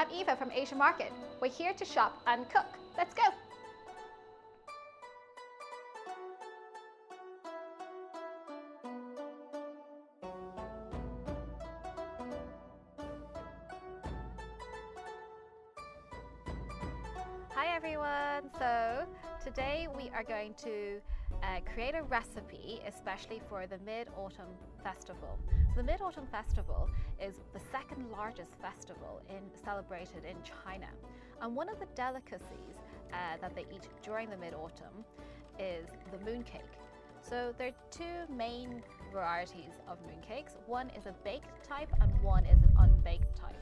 I'm Eva from Asian Market. We're here to shop and cook. Let's go! Hi everyone! So today we are going to create a recipe especially for the Mid-Autumn Festival. So the Mid-Autumn Festival is the second largest festival celebrated in China, and one of the delicacies that they eat during the Mid-Autumn is the mooncake. So there are two main varieties of mooncakes. One is a baked type and one is an unbaked type.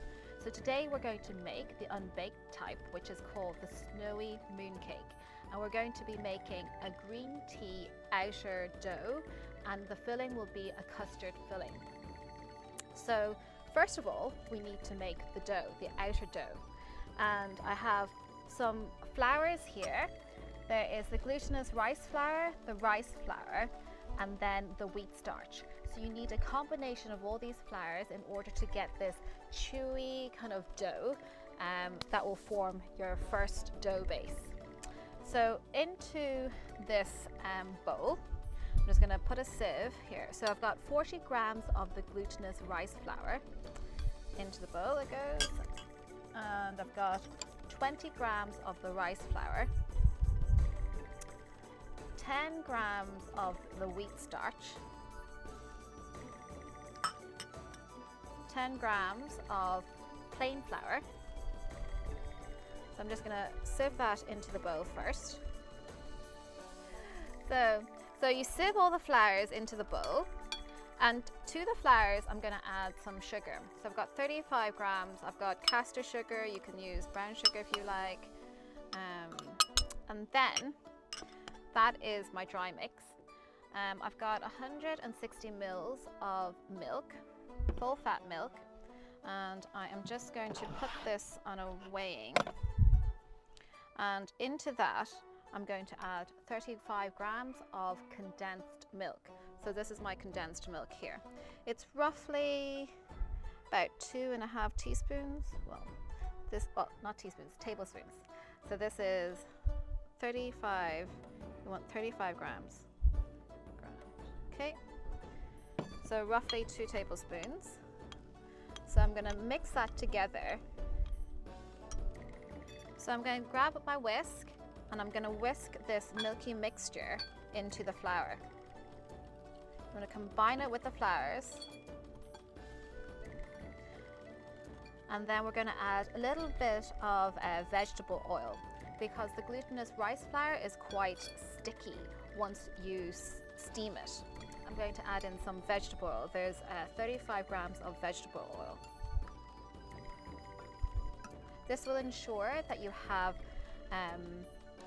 So today we're going to make the unbaked type, which is called the snowy mooncake. And we're going to be making a green tea outer dough, and the filling will be a custard filling. So first of all, we need to make the dough, the outer dough. And I have some flours here. There is the glutinous rice flour, the rice flour, and then the wheat starch. So you need a combination of all these flours in order to get this chewy kind of dough that will form your first dough base. So into this bowl, I'm just going to put a sieve here. So I've got 40 grams of the glutinous rice flour. Into the bowl it goes. And I've got 20 grams of the rice flour, 10 grams of the wheat starch, 10 grams of plain flour. So I'm just going to sieve that into the bowl first. So you sieve all the flours into the bowl, and to the flours I'm going to add some sugar. So I've got 35 grams, I've got caster sugar, you can use brown sugar if you like, and then that is my dry mix. I've got 160 mils of milk, full fat milk, and I am just going to put this on a weighing, and into that I'm going to add 35 grams of condensed milk. So this is my condensed milk here. It's roughly about 2.5 teaspoons. Not teaspoons, tablespoons. So this is 35, we want 35 grams. Okay, so roughly 2 tablespoons. So I'm going to mix that together. So I'm going to grab my whisk and I'm going to whisk this milky mixture into the flour. I'm going to combine it with the flours, and then we're going to add a little bit of vegetable oil, because the glutinous rice flour is quite sticky once you steam it. I'm going to add in some vegetable oil. There's 35 grams of vegetable oil. This will ensure that you have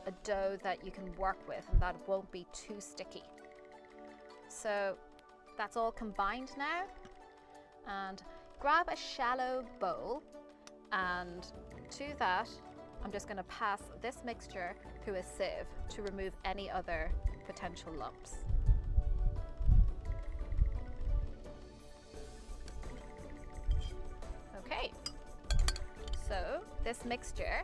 a dough that you can work with and that won't be too sticky. So that's all combined now, and grab a shallow bowl, and to that I'm just going to pass this mixture through a sieve to remove any other potential lumps. Okay, so this mixture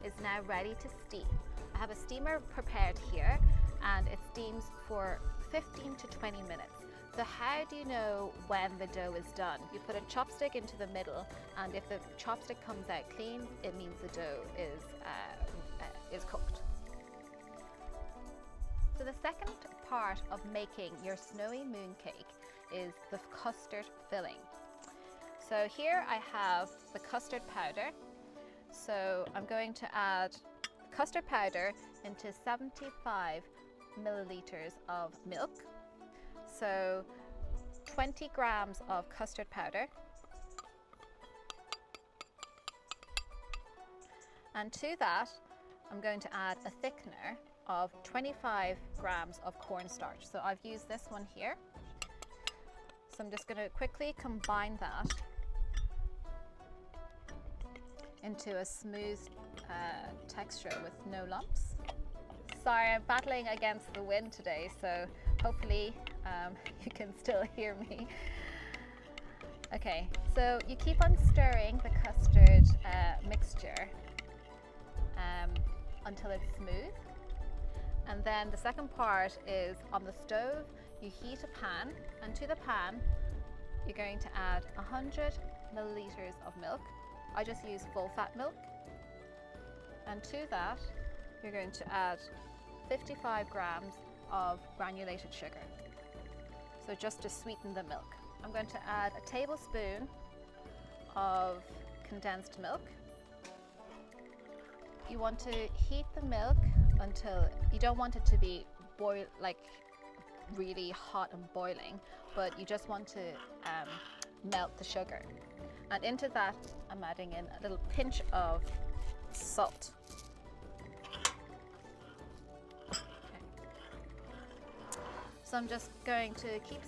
is now ready to steam. I have a steamer prepared here, and it steams for 15 to 20 minutes. So how do you know when the dough is done? You put a chopstick into the middle, and if the chopstick comes out clean, it means the dough is cooked. So the second part of making your snowy mooncake is the custard filling. So here I have the custard powder. So I'm going to add custard powder into 75 milliliters of milk. So 20 grams of custard powder. And to that, I'm going to add a thickener of 25 grams of cornstarch. So I've used this one here. So I'm just going to quickly combine that into a smooth texture with no lumps. Sorry, I'm battling against the wind today, so hopefully you can still hear me. Okay, so you keep on stirring the custard mixture until it's smooth. And then the second part is on the stove, you heat a pan, and to the pan you're going to add 100 milliliters of milk. I just use full fat milk. And to that you're going to add 55 grams of granulated sugar. So just to sweeten the milk. I'm going to add a tablespoon of condensed milk. You want to heat the milk until, you don't want it to be really hot and boiling, but you just want to melt the sugar. And into that I'm adding in a little pinch of salt. Okay. So I'm just going to keep